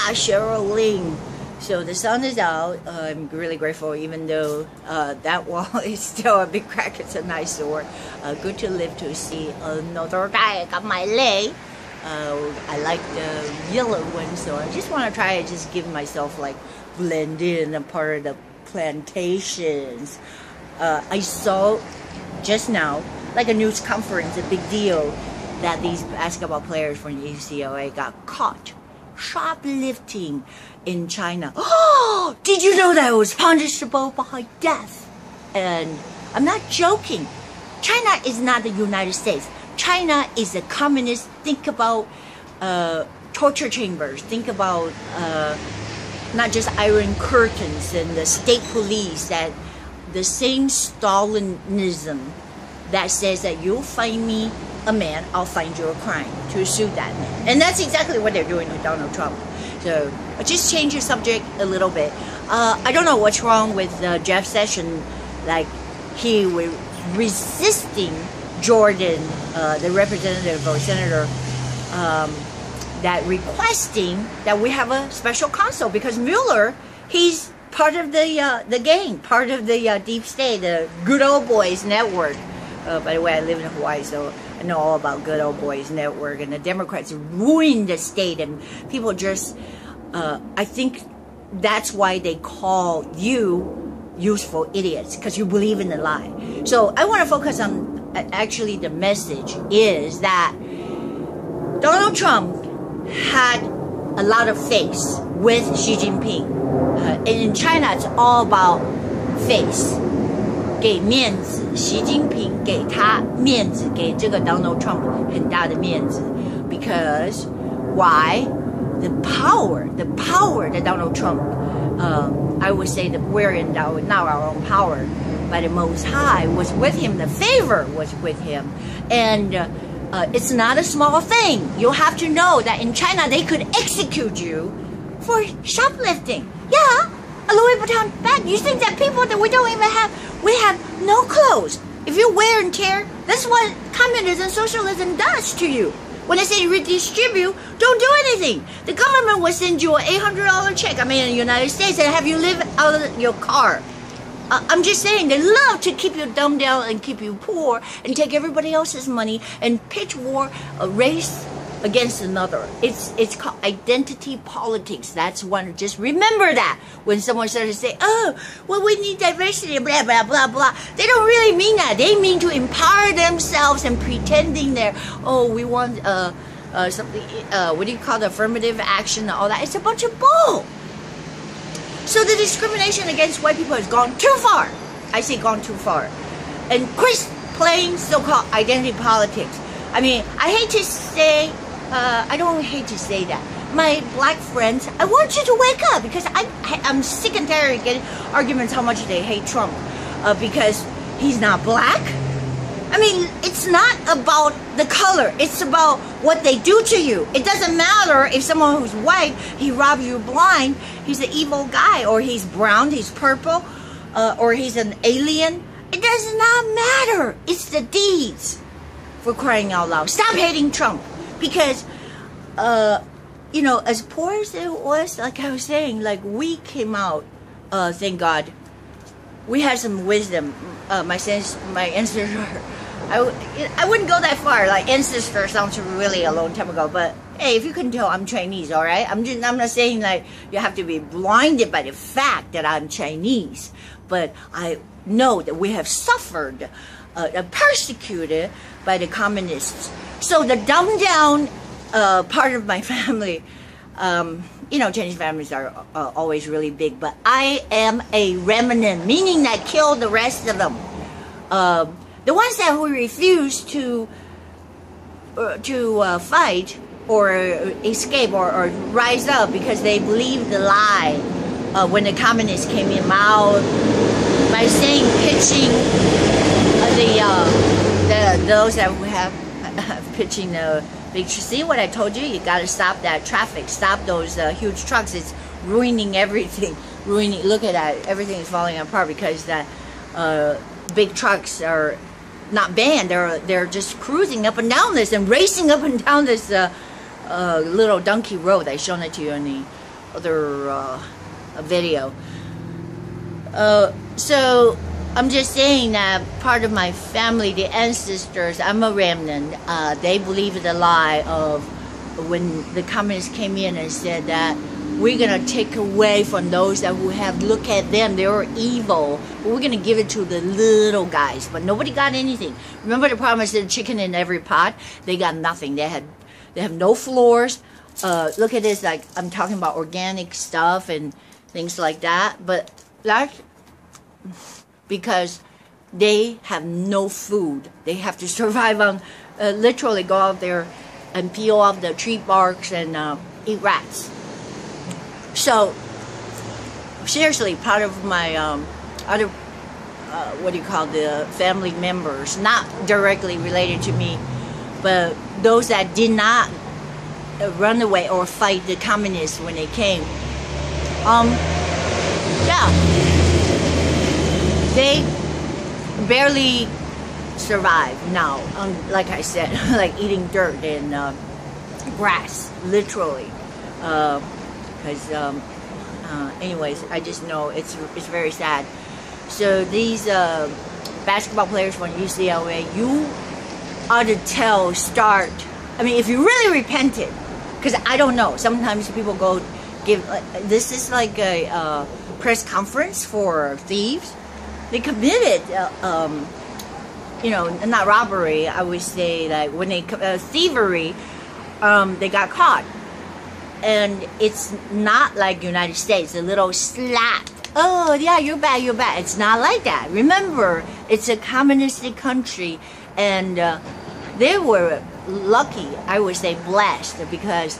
Cheryl Ling. So the sun is out. I'm really grateful, even though that wall is still a big crack. It's an eyesore. Good to live to see another day. I got my leg. I like the yellow one, so I just want to try to just give myself like blend in a part of the plantations. I saw just now like a news conference, a big deal, that these basketball players from UCLA got caught shoplifting in China. Oh, did you know that it was punishable by death? And I'm not joking. China is not the United States. China is a communist. Think about torture chambers. Think about not just iron curtains and the state police, that the same Stalinism that says that you'll find me a man, I'll find you a crime, to sue that man. And that's exactly what they're doing with Donald Trump. So I just change the subject a little bit. I don't know what's wrong with Jeff Sessions. Like, he was resisting Jordan, the representative or senator, that requesting that we have a special counsel, because Mueller, he's part of the gang, part of the deep state, the good old boys network. By the way, I live in Hawaii, so I know all about good old boys network, and the Democrats ruined the state, and people just, I think that's why they call you useful idiots, because you believe in the lie. So I want to focus on, actually the message is that Donald Trump had a lot of face with Xi Jinping. And in China, it's all about face. 给面子，习近平给他面子，给这个 Donald Trump 很大的面子。Because why? The power that Donald Trump, I would say that we're in now our own power, but the Most High was with him. The favor was with him, and it's not a small thing. You have to know that in China they could execute you for shoplifting. Yeah. A Louis Vuitton bag. You think that people that we don't even have, we have no clothes. If you wear and tear, that's what communism, socialism does to you. When I say redistribute, don't do anything. The government will send you an $800 check, in the United States, and have you live out of your car. I'm just saying, they love to keep you dumbed down and keep you poor and take everybody else's money and pitch war, a race against another. It's called identity politics. That's one. Just remember that when someone starts to say, "Oh, well, we need diversity," blah blah blah blah. They don't really mean that. They mean to empower themselves and pretending they're, oh, we want something. What do you call the affirmative action and all that? It's a bunch of bull. So the discrimination against white people has gone too far. I say gone too far, and quit playing so-called identity politics. I hate to say. I don't hate to say that. My black friends, I want you to wake up, because I'm sick and tired of getting arguments how much they hate Trump because he's not black. It's not about the color. It's about what they do to you. It doesn't matter if someone who's white, he robs you blind, he's an evil guy, or he's brown, he's purple, or he's an alien. It does not matter. It's the deeds, for crying out loud. Stop hating Trump. Because, as poor as it was, like I was saying, like we came out, thank God, we had some wisdom. My ancestor, I wouldn't go that far. Like ancestor sounds really a long time ago, but hey, if you can tell, I'm Chinese, all right? I'm not saying like you have to be blinded by the fact that I'm Chinese, but I know that we have suffered, persecuted by the communists. So the dumbed down part of my family, Chinese families are always really big, but I am a remnant, meaning that killed the rest of them. The ones that who refuse to fight or escape or rise up because they believe the lie when the communists came in, Mao, by saying, pitching those that have pitching the big, see what I told you? You got to stop that traffic, stop those huge trucks. It's ruining everything. Look at that, everything is falling apart because that big trucks are not banned. They're just cruising up and down this and racing up and down this little donkey road. I've shown it to you on the video. So I'm just saying that part of my family, the ancestors, I'm a remnant. They believe the lie of when the communists came in and said that we're gonna take away from those that who have, look at them, they're evil, but we're gonna give it to the little guys. But nobody got anything. Remember the problem is the chicken in every pot? They got nothing. They have no floors. Look at this, like I'm talking about organic stuff and things like that. But that's because they have no food. They have to survive on, literally go out there and peel off the tree barks and eat rats. So, seriously, part of my other, the family members, not directly related to me, but those that did not run away or fight the communists when they came, yeah, they barely survive now. Like I said, like eating dirt and grass, literally. Because anyways, I just know it's very sad. So these basketball players from UCLA, you ought to start. I mean, if you really repented, because I don't know. Sometimes people go give. This is like a press conference for thieves. They committed, not robbery. I would say like when they thievery, they got caught. And it's not like United States, a little slap. Oh, yeah, you're bad, you're bad. It's not like that. Remember, it's a communistic country. And they were lucky, I would say blessed, because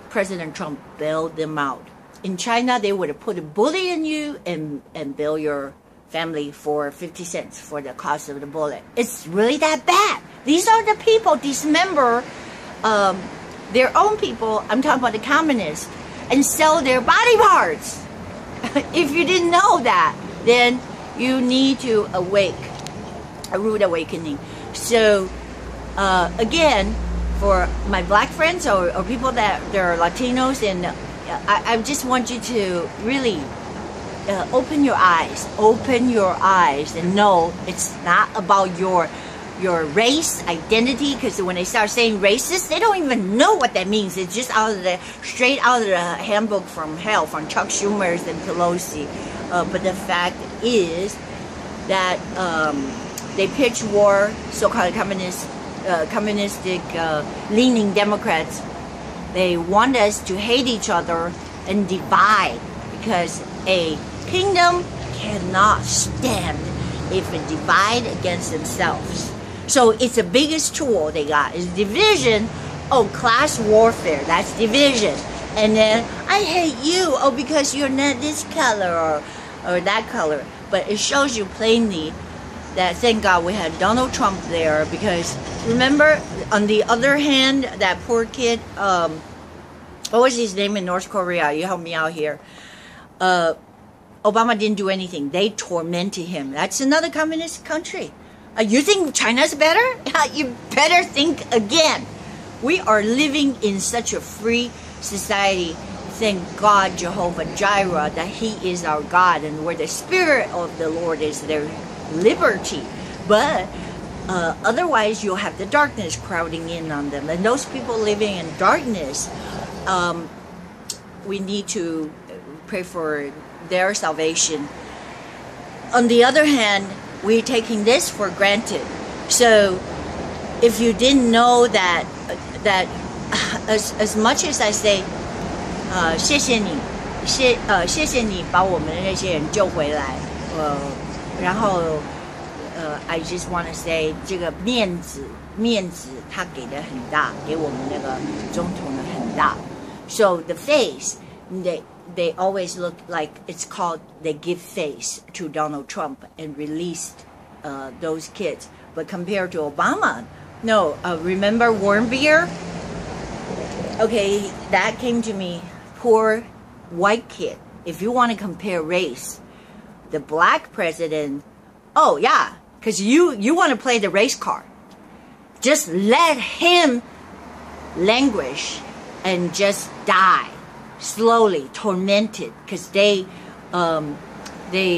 President Trump bailed them out. In China, they would have put a bullet in you and bail your family for 50 cents for the cost of the bullet. It's really that bad. These are the people dismember their own people, I'm talking about the communists, and sell their body parts. If you didn't know that, then you need to awake, a rude awakening. So, again, for my black friends or people that they're Latinos, and I just want you to really open your eyes, and know it's not about your race, identity, because when they start saying racist, they don't even know what that means. It's just straight out of the handbook from hell, from Chuck Schumer's and Pelosi. But the fact is that they pitch war, so-called communistic leaning Democrats. They want us to hate each other and divide, because a kingdom cannot stand if it divide against themselves. So it's the biggest tool they got is division. Oh, class warfare, that's division. And then I hate you, oh, because you're not this color or that color. But it shows you plainly that thank God we had Donald Trump there, because remember, on the other hand, that poor kid, what was his name in North Korea? You help me out here. Obama didn't do anything. They tormented him. That's another communist country. You think China's better? You better think again. We are living in such a free society. Thank God, Jehovah Jireh, that He is our God, and where the Spirit of the Lord is, there's liberty. But otherwise, you'll have the darkness crowding in on them. And those people living in darkness, we need to pray for their salvation. On the other hand, we're taking this for granted. So if you didn't know that as much as I say 谢谢你把我们的那些人救回来，然后I just want to say 这个面子他给的很大，给我们那个总统的很大。So the face, they always look like it's called, they give face to Donald Trump and released those kids. But compared to Obama, no, remember Warmbier? Okay, that came to me, poor white kid. If you want to compare race, the black president, oh yeah, because you want to play the race card. Just let him languish and just die. slowly, tormented, because they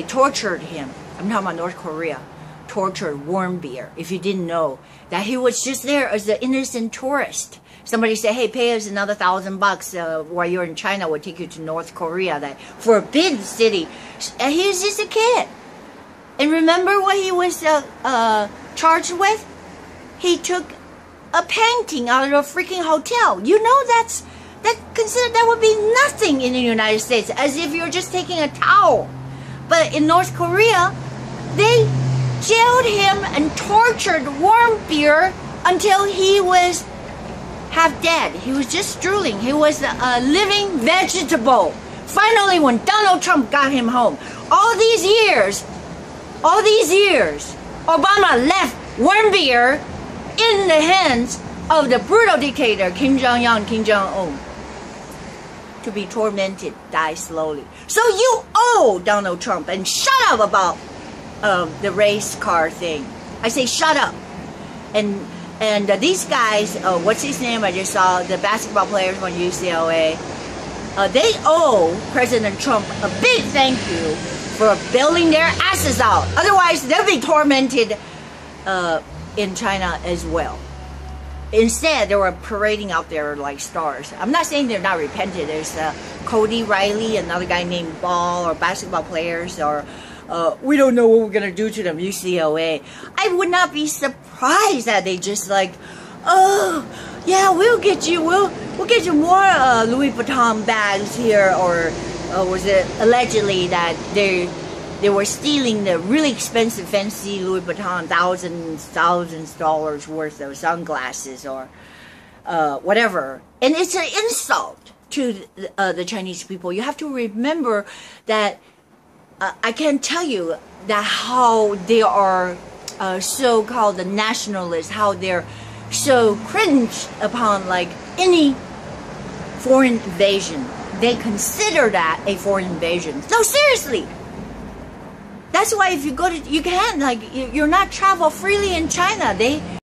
tortured him. I'm talking about North Korea. Tortured Warmbier. If you didn't know that he was just there as an innocent tourist. Somebody said, "Hey, pay us another $1,000 while you're in China. We'll take you to North Korea, that forbidden city." And he was just a kid. And remember what he was charged with? He took a painting out of a freaking hotel. You know that would be nothing in the United States, as if you're just taking a towel. But in North Korea, they jailed him and tortured Warmbier until he was half dead. He was just drooling. He was a living vegetable. Finally, when Donald Trump got him home, all these years, Obama left Warmbier in the hands of the brutal dictator Kim Jong-un, Kim Jong-un, to be tormented, die slowly. So you owe Donald Trump, and shut up about the race car thing. I say shut up. And these guys, what's his name? I just saw the basketball players from UCLA. They owe President Trump a big thank you for bailing their asses out. Otherwise, they'll be tormented in China as well. Instead, they were parading out there like stars. I'm not saying they're not repentant. There's Cody Riley, another guy named Ball, or basketball players, or we don't know what we're going to do to them, UCLA. I would not be surprised that they just like, oh, yeah, we'll get you more Louis Vuitton bags here, or was it allegedly that they were stealing the really expensive, fancy Louis Vuitton, thousands of dollars worth of sunglasses or whatever. And it's an insult to the Chinese people. You have to remember that I can't tell you that how they are so-called the nationalists, how they're so cringe upon like any foreign invasion. They consider that a foreign invasion. No, seriously. That's why if you go to, you can't, like, you're not travel freely in China. They